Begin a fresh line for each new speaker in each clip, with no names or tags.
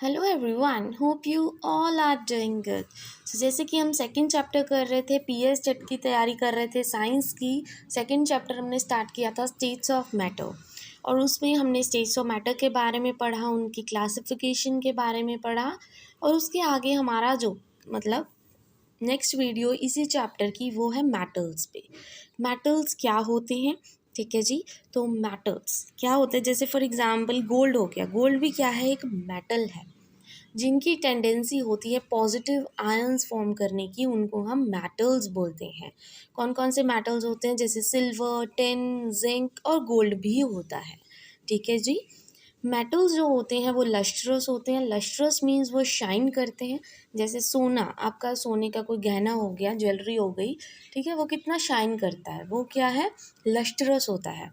Hello everyone, hope you all are doing good. जैसे कि हम सेकंड चैप्टर कर रहे थे, पीएस टेट की तैयारी कर रहे थे, साइंस की सेकंड चैप्टर हमने स्टार्ट किया था स्टेट्स ऑफ मैटर। और उसमें हमने स्टेट्स ऑफ मैटर के बारे में पढ़ा, उनकी क्लासिफिकेशन के बारे में पढ़ा। और उसके आगे हमारा जो नेक्स्ट वीडियो इसी चैप्टर की वो है मैटल्स पे। मैटल्स क्या होते हैं, ठीक है जी। तो मैटल्स क्या होते हैं, जैसे फॉर एग्जांपल गोल्ड हो गया। गोल्ड भी क्या है, एक मेटल है जिनकी टेंडेंसी होती है पॉजिटिव आयंस फॉर्म करने की, उनको हम मेटल्स बोलते हैं। कौन कौन से मेटल्स होते हैं, जैसे सिल्वर, टिन, जिंक और गोल्ड भी होता है, ठीक है जी। मेटल्स जो होते हैं वो लस्ट्रस होते हैं। लस्ट्रस मीन्स वो शाइन करते हैं। जैसे सोना, आपका सोने का कोई गहना हो गया, ज्वेलरी हो गई, ठीक है, वो कितना शाइन करता है, वो क्या है, लस्ट्रस होता है।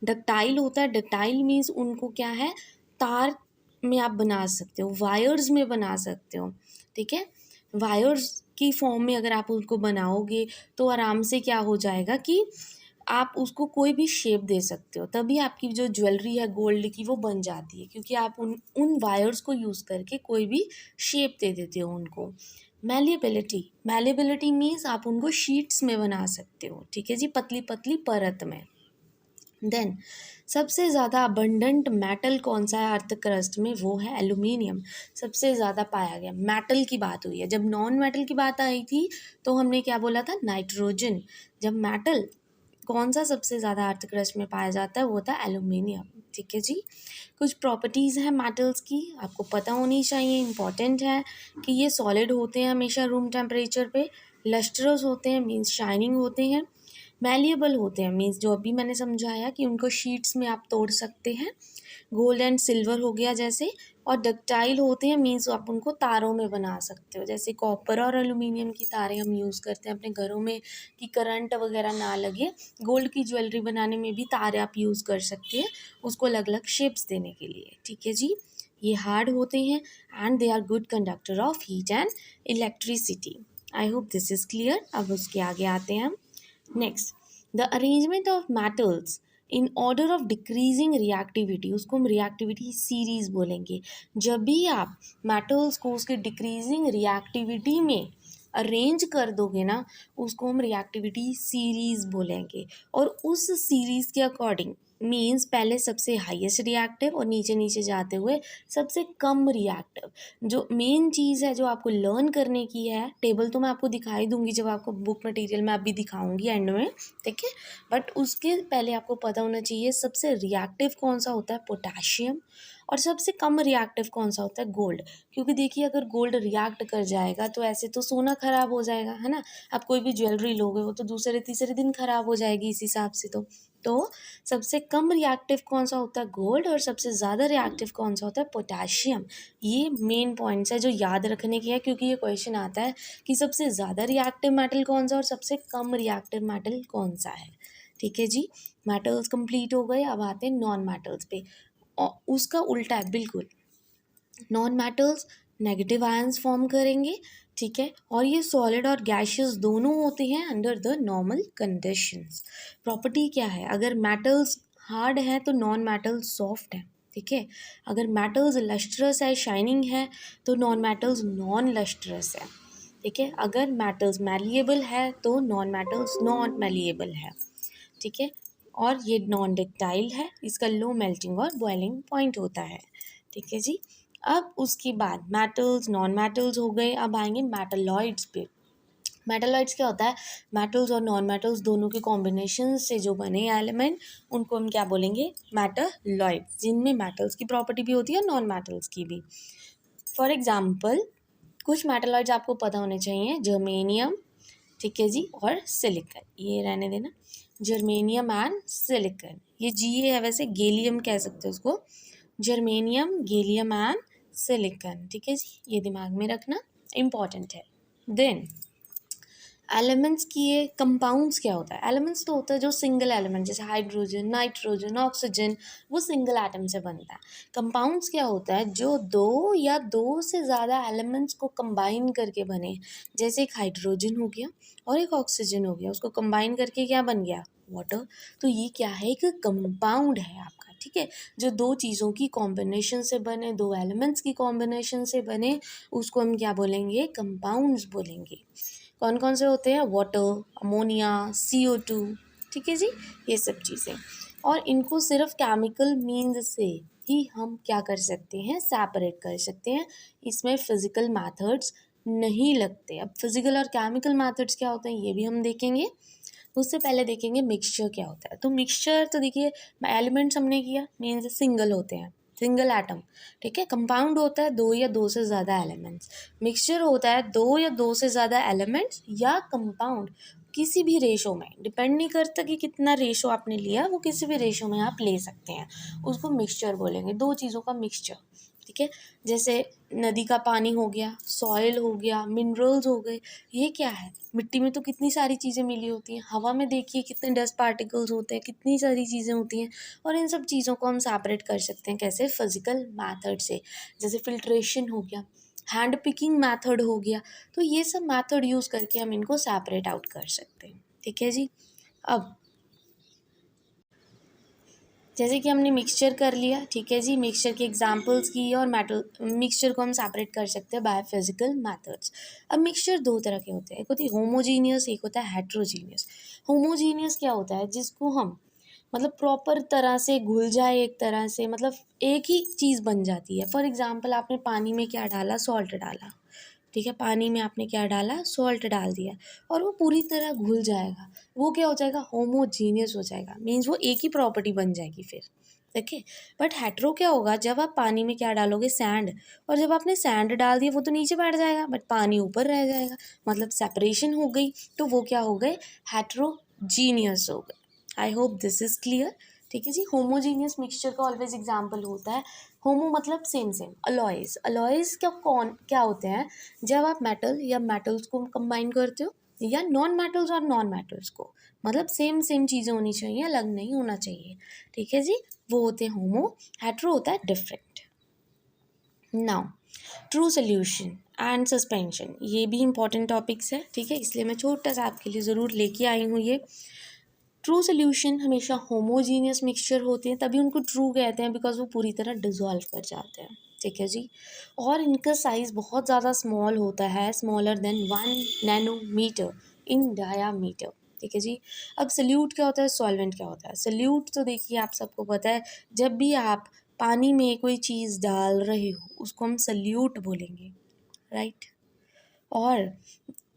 डक्टाइल होता है। डक्टाइल मीन्स उनको क्या है, तार में आप बना सकते हो, वायर्स में बना सकते हो, ठीक है। वायर्स की फॉर्म में अगर आप उनको बनाओगे तो आराम से क्या हो जाएगा कि आप उसको कोई भी शेप दे सकते हो, तभी आपकी जो ज्वेलरी है गोल्ड की वो बन जाती है, क्योंकि आप उन उन वायर्स को यूज़ करके कोई भी शेप दे देते हो उनको। मैलिएबिलिटी, मैलिएबिलिटी मीन्स आप उनको शीट्स में बना सकते हो, ठीक है जी, पतली पतली परत में। देन सबसे ज़्यादा अबंडेंट मेटल कौन सा है अर्थ क्रस्ट में, वो है एल्यूमिनियम। सबसे ज़्यादा पाया गया, मेटल की बात हुई है। जब नॉन मेटल की बात आई थी तो हमने क्या बोला था, नाइट्रोजन। जब मेटल कौन सा सबसे ज़्यादा अर्थ क्रस्ट में पाया जाता है, वो था एल्यूमिनियम, ठीक है जी। कुछ प्रॉपर्टीज़ हैं मेटल्स की, आपको पता होनी चाहिए, इंपॉर्टेंट है कि ये सॉलिड होते हैं हमेशा रूम टेम्परेचर पे। लस्ट्रस होते हैं मीन्स शाइनिंग होते हैं। मैलिएबल होते हैं मीन्स जो अभी मैंने समझाया कि उनको शीट्स में आप तोड़ सकते हैं। गोल्ड एंड सिल्वर हो गया जैसे। और डक्टाइल होते हैं मीन्स आप उनको तारों में बना सकते हो, जैसे कॉपर और एल्यूमिनियम की तारें हम यूज़ करते हैं अपने घरों में कि करंट वगैरह ना लगे। गोल्ड की ज्वेलरी बनाने में भी तारे आप यूज़ कर सकते हैं उसको अलग अलग शेप्स देने के लिए, ठीक है जी। ये हार्ड होते हैं and they are good conductor of heat and electricity. I hope this is clear. अब उसके आगे आते हैं हम। Next, the arrangement of metals in order of decreasing reactivity, उसको हम रिएक्टिविटी सीरीज बोलेंगे। जब भी आप मेटल्स को उसके डिक्रीजिंग रिएक्टिविटी में अरेंज कर दोगे ना, उसको हम रिएक्टिविटी सीरीज बोलेंगे। और उस सीरीज के अकॉर्डिंग मीन्स पहले सबसे हाईएस्ट रिएक्टिव और नीचे नीचे जाते हुए सबसे कम रिएक्टिव। जो मेन चीज़ है जो आपको लर्न करने की है, टेबल तो मैं आपको दिखाई दूंगी जब आपको बुक मटेरियल में अभी दिखाऊंगी एंड में, ठीक है। बट उसके पहले आपको पता होना चाहिए सबसे रिएक्टिव कौन सा होता है, पोटाशियम। और सबसे कम रिएक्टिव कौन सा होता है, गोल्ड। क्योंकि देखिए अगर गोल्ड रिएक्ट कर जाएगा तो ऐसे तो सोना खराब हो जाएगा, है ना। आप कोई भी ज्वेलरी लोगे वो तो दूसरे तीसरे दिन खराब हो जाएगी इस हिसाब से। तो सबसे कम रिएक्टिव कौन सा होता है, गोल्ड। और सबसे ज़्यादा रिएक्टिव कौन सा होता है, पोटाशियम। ये मेन पॉइंट्स है जो याद रखने की है, क्योंकि ये क्वेश्चन आता है कि सबसे ज़्यादा रिएक्टिव मेटल कौन सा और सबसे कम रिएक्टिव मेटल कौन सा है, ठीक है जी। मेटल्स कंप्लीट हो गए, अब आते हैं नॉन मेटल्स पे। और उसका उल्टा है बिल्कुल, non metals negative ions form करेंगे, ठीक है। और ये सॉलिड और गैशियस दोनों होते हैं under the normal conditions. Property क्या है, अगर मेटल्स हार्ड है तो नॉन मेटल्स सॉफ्ट है, ठीक है। अगर मेटल्स लस्ट्रस है, शाइनिंग है, तो नॉन मेटल्स नॉन लस्ट्रस है, ठीक है। अगर मेटल्स मैलिएबल है तो नॉन मेटल्स नॉन मैलिएबल है, ठीक है। और ये नॉन डक्टाइल है, इसका लो मेल्टिंग और बॉइलिंग पॉइंट होता है, ठीक है जी। अब उसके बाद मेटल्स नॉन मेटल्स हो गए, अब आएंगे मेटलॉइड्स पे। मेटलॉइड्स क्या होता है, मेटल्स और नॉन मेटल्स दोनों के कॉम्बिनेशन से जो बने एलिमेंट, उनको हम क्या बोलेंगे, मेटलॉइड्स, जिनमें मेटल्स की प्रॉपर्टी भी होती है और नॉन मेटल्स की भी। फॉर एग्जाम्पल कुछ मेटलॉइड्स आपको पता होने चाहिए, जर्मेनियम, ठीक है जी, और सिलिकन। ये रहने देना, जर्मेनियम एंड सिलिकन। ये जी है, वैसे गैलियम कह सकते हो उसको, जर्मेनियम, गैलियम एंड सिलिकन, ठीक है जी, ये दिमाग में रखना, इम्पॉर्टेंट है। देन एलिमेंट्स की ये कंपाउंड्स क्या होता है, एलिमेंट्स तो होता है जो सिंगल एलिमेंट, जैसे हाइड्रोजन, नाइट्रोजन, ऑक्सीजन, वो सिंगल एटम से बनता है। कंपाउंड्स क्या होता है, जो दो या दो से ज़्यादा एलिमेंट्स को कंबाइन करके बने। जैसे एक हाइड्रोजन हो गया और एक ऑक्सीजन हो गया, उसको कंबाइन करके क्या बन गया, वाटर। तो ये क्या है, एक कंपाउंड है आपका, ठीक है, जो दो चीज़ों की कॉम्बिनेशन से बने, दो एलिमेंट्स की कॉम्बिनेशन से बने, उसको हम क्या बोलेंगे, कंपाउंड्स बोलेंगे। कौन कौन से होते हैं, वाटर, अमोनिया, CO2, ठीक है जी, ये सब चीज़ें। और इनको सिर्फ केमिकल मीन्स से ही हम क्या कर सकते हैं, सेपरेट कर सकते हैं, इसमें फिजिकल मैथड्स नहीं लगते। अब फिजिकल और केमिकल मैथड्स क्या होते हैं ये भी हम देखेंगे। उससे पहले देखेंगे मिक्सचर क्या होता है। तो मिक्सचर तो देखिए, एलिमेंट्स हमने किया, मीन्स सिंगल होते हैं, सिंगल एटम, ठीक है। कंपाउंड होता है दो या दो से ज़्यादा एलिमेंट्स। मिक्सचर होता है दो या दो से ज़्यादा एलिमेंट्स या कंपाउंड किसी भी रेशो में, डिपेंड नहीं करता कि कितना रेशो आपने लिया, वो किसी भी रेशो में आप ले सकते हैं, उसको मिक्सचर बोलेंगे, दो चीज़ों का मिक्सचर, ठीक है। जैसे नदी का पानी हो गया, सॉइल हो गया, मिनरल्स हो गए, ये क्या है, मिट्टी में तो कितनी सारी चीज़ें मिली होती हैं, हवा में देखिए कितने डस्ट पार्टिकल्स होते हैं, कितनी सारी चीज़ें होती हैं, और इन सब चीज़ों को हम सेपरेट कर सकते हैं कैसे, फिजिकल मैथड से। जैसे फिल्ट्रेशन हो गया, हैंड पिकिंग मैथड हो गया, तो ये सब मैथड यूज़ करके हम इनको सेपरेट आउट कर सकते हैं, ठीक है जी। अब जैसे कि हमने मिक्सचर कर लिया, ठीक है जी, मिक्सचर के एग्जांपल्स की और मेटल मिक्सचर को हम सेपरेट कर सकते हैं बाय फिजिकल मैथड्स। अब मिक्सचर दो तरह के होते हैं, एक होती है होमोजीनियस, एक होता है हेट्रोजीनियस। होमोजीनियस क्या होता है, जिसको हम मतलब प्रॉपर तरह से घुल जाए, एक तरह से मतलब एक ही चीज़ बन जाती है। फॉर एग्जाम्पल आपने पानी में क्या डाला, सॉल्ट डाला, ठीक है, पानी में आपने क्या डाला, सॉल्ट डाल दिया, और वो पूरी तरह घुल जाएगा, वो क्या हो जाएगा, होमोजीनियस हो जाएगा, मीन्स वो एक ही प्रॉपर्टी बन जाएगी फिर, देखिए। बट हेट्रो क्या होगा, जब आप पानी में क्या डालोगे, सैंड, और जब आपने सैंड डाल दिया वो तो नीचे बैठ जाएगा बट पानी ऊपर रह जाएगा, मतलब सेपरेशन हो गई, तो वो क्या हो गए, हेट्रोजीनियस हो गए। आई होप दिस इज क्लियर, ठीक है जी। होमोजीनियस मिक्सचर का ऑलवेज एग्जाम्पल होता है, होमो मतलब सेम सेम, अलॉयज, अलॉयज क्या होते हैं, जब आप मेटल या मेटल्स को कंबाइन करते हो, या नॉन मेटल्स और नॉन मेटल्स को, मतलब सेम सेम चीज़ें होनी चाहिए, अलग नहीं होना चाहिए, ठीक है जी, वो होते हैं होमो। हेट्रो होता है different. Now true solution and suspension, ये भी इंपॉर्टेंट टॉपिक्स है, ठीक है, इसलिए मैं छोटा सा आपके लिए ज़रूर लेके आई हूँ ये। ट्रू सोल्यूशन हमेशा होमोजीनियस मिक्सचर होते हैं, तभी उनको ट्रू कहते हैं, बिकॉज वो पूरी तरह डिज़ोल्व कर जाते हैं, ठीक है जी। और इनका साइज़ बहुत ज़्यादा स्मॉल होता है, स्मॉलर देन 1 नैनोमीटर इन डायामीटर, ठीक है जी। अब सल्यूट क्या होता है, सॉल्वेंट क्या होता है। सल्यूट तो देखिए आप सबको पता है, जब भी आप पानी में कोई चीज़ डाल रहे हो उसको हम सल्यूट बोलेंगे, राइट। और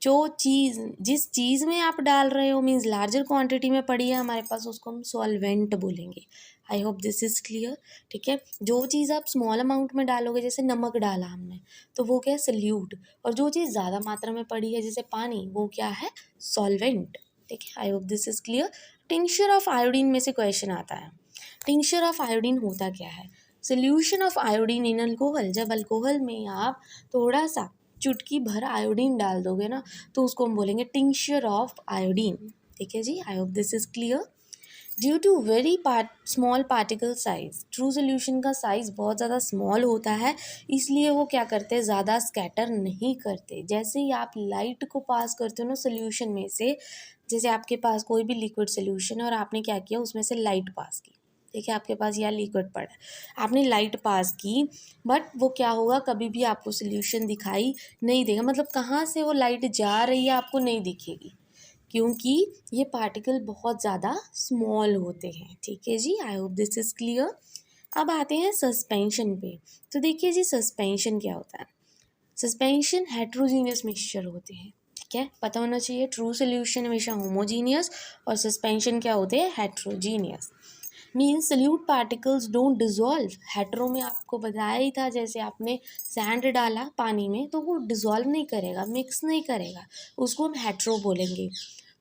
जो चीज़ जिस चीज़ में आप डाल रहे हो, मीन्स लार्जर क्वांटिटी में पड़ी है हमारे पास, उसको हम सॉल्वेंट बोलेंगे। आई होप दिस इज़ क्लियर, ठीक है। जो चीज़ आप स्मॉल अमाउंट में डालोगे, जैसे नमक डाला हमने, तो वो क्या है, सल्यूट, और जो चीज़ ज़्यादा मात्रा में पड़ी है जैसे पानी, वो क्या है, सॉल्वेंट, ठीक है। I hope this is clear. Tincture of iodine में से क्वेश्चन आता है। टिंक्चर ऑफ आयोडीन होता क्या है, solution of iodine in alcohol, जब अल्कोहल में आप थोड़ा सा चुटकी भर आयोडीन डाल दोगे ना, तो उसको हम बोलेंगे टिंक्चर ऑफ आयोडीन, ठीक है जी। I hope this is clear. Due to very small particle size, true solution का साइज़ बहुत ज़्यादा स्मॉल होता है, इसलिए वो क्या करते हैं, ज़्यादा स्कैटर नहीं करते। जैसे ही आप लाइट को पास करते हो ना सोल्यूशन में से, जैसे आपके पास कोई भी लिक्विड सोल्यूशन है और आपने क्या किया, उसमें से लाइट पास की, देखिए आपके पास यह लिक्विड पड़ा है, आपने लाइट पास की, बट वो क्या होगा, कभी भी आपको सोल्यूशन दिखाई नहीं देगा, मतलब कहाँ से वो लाइट जा रही है आपको नहीं दिखेगी, क्योंकि ये पार्टिकल बहुत ज़्यादा स्मॉल होते हैं, ठीक है जी। I hope this is clear. अब आते हैं सस्पेंशन पे। तो देखिए जी, सस्पेंशन क्या होता है, सस्पेंशन हेट्रोजीनियस मिक्सचर होते हैं, ठीक है, पता होना चाहिए। ट्रू सोल्यूशन हमेशा होमोजीनियस और सस्पेंशन क्या होते हैं, heterogeneous. Means salute particles don't dissolve. Hetero में आपको बताया ही था, जैसे आपने सैंड डाला पानी में तो वो डिज़ोल्व नहीं करेगा, मिक्स नहीं करेगा, उसको हम हेट्रो बोलेंगे।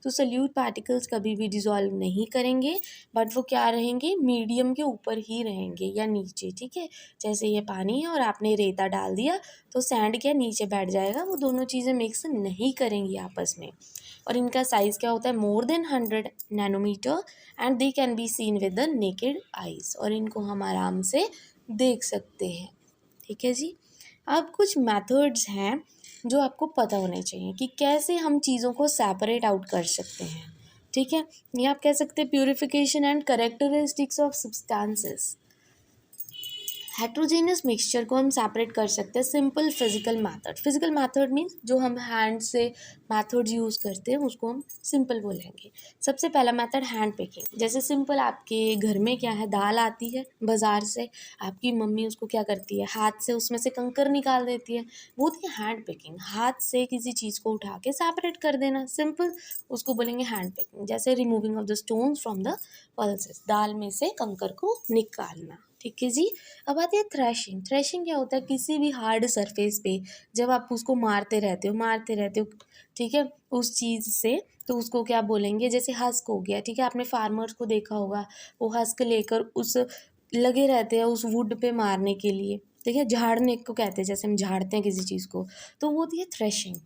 तो सल्यूट पार्टिकल्स कभी भी डिज़ोल्व नहीं करेंगे, बट वो क्या रहेंगे, मीडियम के ऊपर ही रहेंगे या नीचे, ठीक है। जैसे ये पानी है और आपने रेता डाल दिया, तो सैंड क्या नीचे बैठ जाएगा, वो दोनों चीज़ें मिक्स नहीं करेंगी आपस में। और इनका साइज़ क्या होता है, more than 100 nanometer, and they can be seen with the naked eyes, और इनको हम आराम से देख सकते हैं, ठीक है जी। अब कुछ मेथड्स हैं जो आपको पता होने चाहिए कि कैसे हम चीज़ों को सेपरेट आउट कर सकते हैं, ठीक है। ये आप कह सकते हैं purification and characteristics of substances, heterogeneous mixture को हम सेपरेट कर सकते हैं simple physical method. Physical method means जो हम हैंड से मैथड्स यूज़ करते हैं उसको हम सिंपल बोलेंगे। सबसे पहला मेथड हैंड पिकिंग। जैसे सिंपल आपके घर में क्या है, दाल आती है बाज़ार से, आपकी मम्मी उसको क्या करती है, हाथ से उसमें से कंकर निकाल देती है, वो होती है हैंड पिकिंग। हाथ से किसी चीज़ को उठा के सेपरेट कर देना, सिंपल उसको बोलेंगे हैंड पिकिंग। जैसे removing of the stones from the pulses, दाल में से कंकर को निकालना। ठीक है जी। अब आती है थ्रेशिंग। थ्रेशिंग क्या होता है, किसी भी हार्ड सरफेस पे जब आप उसको मारते रहते हो, ठीक है, उस चीज़ से, तो उसको क्या बोलेंगे, जैसे हस्क हो गया, ठीक है, आपने फार्मर्स को देखा होगा, वो हस्क लेकर उस लगे रहते हैं उस वुड पे मारने के लिए, ठीक है, झाड़ने को कहते हैं, जैसे हम झाड़ते हैं किसी चीज़ को, तो वो होती है threshing.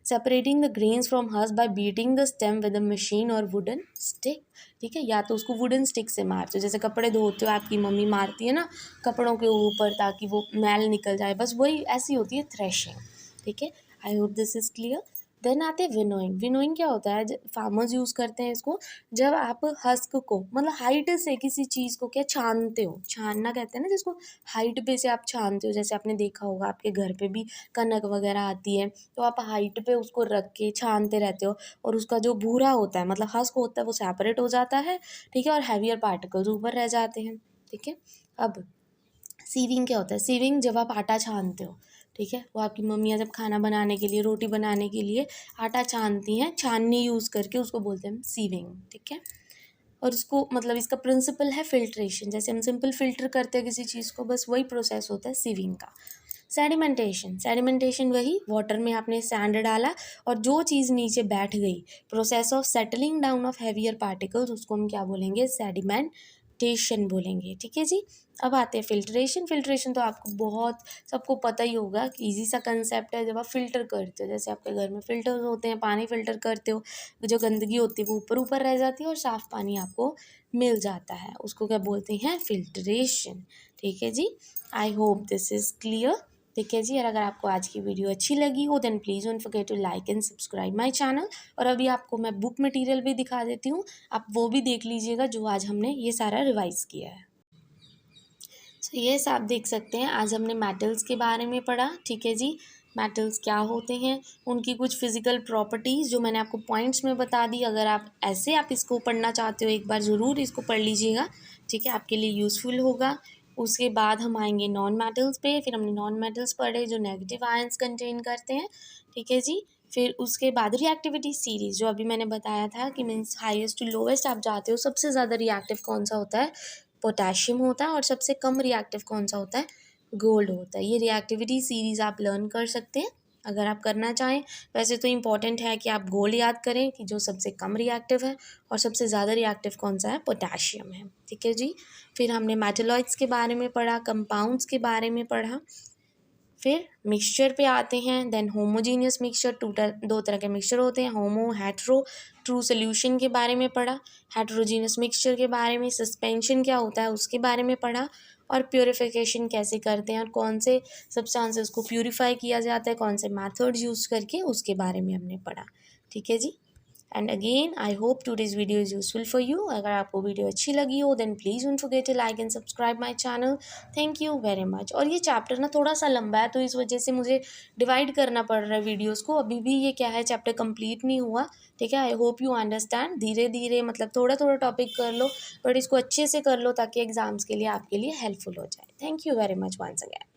Separating the grains from husk bye beating the stem with a machine और वुडन स्टिक। ठीक है, या तो उसको वुडन स्टिक से मारते हो, जैसे कपड़े धोते हो आपकी मम्मी मारती है ना कपड़ों के ऊपर ताकि वो मैल निकल जाए, बस वही ऐसी होती है थ्रेशिंग। ठीक है, I hope this is clear. Then आते हैं विनोइंग। विनोइंग क्या होता है, फार्मर्स यूज़ करते हैं इसको जब आप हस्क को मतलब हाइट से किसी चीज़ को क्या छानते हो, छानना कहते हैं ना जिसको, हाइट पे से आप छानते हो, जैसे आपने देखा होगा आपके घर पे भी कनक वगैरह आती है तो आप हाइट पे उसको रख के छानते रहते हो, और उसका जो भूरा होता है मतलब हस्क होता है वो सेपरेट हो जाता है, ठीक है, और हैवियर पार्टिकल्स ऊपर रह जाते हैं। ठीक है, अब सीविंग क्या होता है, सीविंग जब आप आटा छानते हो, ठीक है, वो आपकी मम्मियाँ जब खाना बनाने के लिए, रोटी बनाने के लिए आटा छानती हैं, छाननी यूज़ करके, उसको बोलते हैं सीविंग। ठीक है, और उसको मतलब इसका प्रिंसिपल है फिल्ट्रेशन, जैसे हम सिंपल फिल्टर करते हैं किसी चीज़ को, बस वही प्रोसेस होता है सीविंग का। सेडिमेंटेशन। सेडिमेंटेशन वही, वाटर में आपने सैंड डाला और जो चीज़ नीचे बैठ गई, process of settling down of heavier particles, उसको हम क्या बोलेंगे, सेडिमेंटेशन बोलेंगे। ठीक है जी। अब आते हैं फिल्ट्रेशन। फिल्ट्रेशन तो आपको बहुत सबको पता ही होगा कि ईजी सा कंसेप्ट है, जब आप फिल्टर करते हो, जैसे आपके घर में फिल्टर्स होते हैं, पानी फिल्टर करते हो, जो गंदगी होती है वो ऊपर ऊपर रह जाती है और साफ़ पानी आपको मिल जाता है, उसको क्या बोलते हैं, फिल्ट्रेशन। ठीक है जी, I hope this is clear. ठीक है जी, और अगर आपको आज की वीडियो अच्छी लगी हो then please don't forget to like and subscribe my channel. और अभी आपको मैं बुक मटेरियल भी दिखा देती हूँ, आप वो भी देख लीजिएगा जो आज हमने ये सारा रिवाइज़ किया है। सो यस, आप देख सकते हैं आज हमने मेटल्स के बारे में पढ़ा। ठीक है जी, मेटल्स क्या होते हैं, उनकी कुछ फिजिकल प्रॉपर्टीज़ जो मैंने आपको पॉइंट्स में बता दी। अगर आप इसको पढ़ना चाहते हो एक बार ज़रूर इसको पढ़ लीजिएगा, ठीक है, आपके लिए यूज़फुल होगा। उसके बाद हम आएंगे नॉन मेटल्स पे, फिर हमने नॉन मेटल्स पढ़े जो नेगेटिव आयंस कंटेन करते हैं। ठीक है जी, फिर उसके बाद रिएक्टिविटी सीरीज़ जो अभी मैंने बताया था कि मीन्स हाईएस्ट टू लोवेस्ट आप जाते हो, सबसे ज़्यादा रिएक्टिव कौन सा होता है, पोटेशियम होता है, और सबसे कम रिएक्टिव कौन सा होता है, गोल्ड होता है। ये रिएक्टिविटी सीरीज़ आप लर्न कर सकते हैं अगर आप करना चाहें। वैसे तो इम्पॉर्टेंट है कि आप गोल्ड याद करें कि जो सबसे कम रिएक्टिव है, और सबसे ज़्यादा रिएक्टिव कौन सा है, पोटेशियम है। ठीक है जी, फिर हमने मेटलॉइड्स के बारे में पढ़ा, कंपाउंड्स के बारे में पढ़ा, फिर मिक्सचर पे आते हैं। देन होमोजीनियस मिक्सचर, दो तरह के मिक्सचर होते हैं, होमो हेट्रो, ट्रू सोल्यूशन के बारे में पढ़ा, हेट्रोजीनियस मिक्सचर के बारे में, सस्पेंशन क्या होता है उसके बारे में पढ़ा, और प्योरीफिकेशन कैसे करते हैं और कौन से सब्सटेंसेस को प्यूरिफाई किया जाता है, कौन से मेथड्स यूज़ करके, उसके बारे में हमने पढ़ा। ठीक है जी, and again I hope today's video is useful for you. अगर आपको वीडियो अच्छी लगी हो then please don't forget to like and subscribe my channel. Thank you very much. और ये चैप्टर ना थोड़ा सा लंबा है तो इस वजह से मुझे डिवाइड करना पड़ रहा है वीडियोज़ को, अभी भी ये क्या है, चैप्टर कंप्लीट नहीं हुआ। ठीक है, आई होप यू अंडरस्टैंड। धीरे धीरे मतलब थोड़ा थोड़ा टॉपिक कर लो, बट इसको अच्छे से कर लो ताकि एग्ज़ाम्स के लिए आपके लिए हेल्पफुल हो जाए। Thank you very much once again.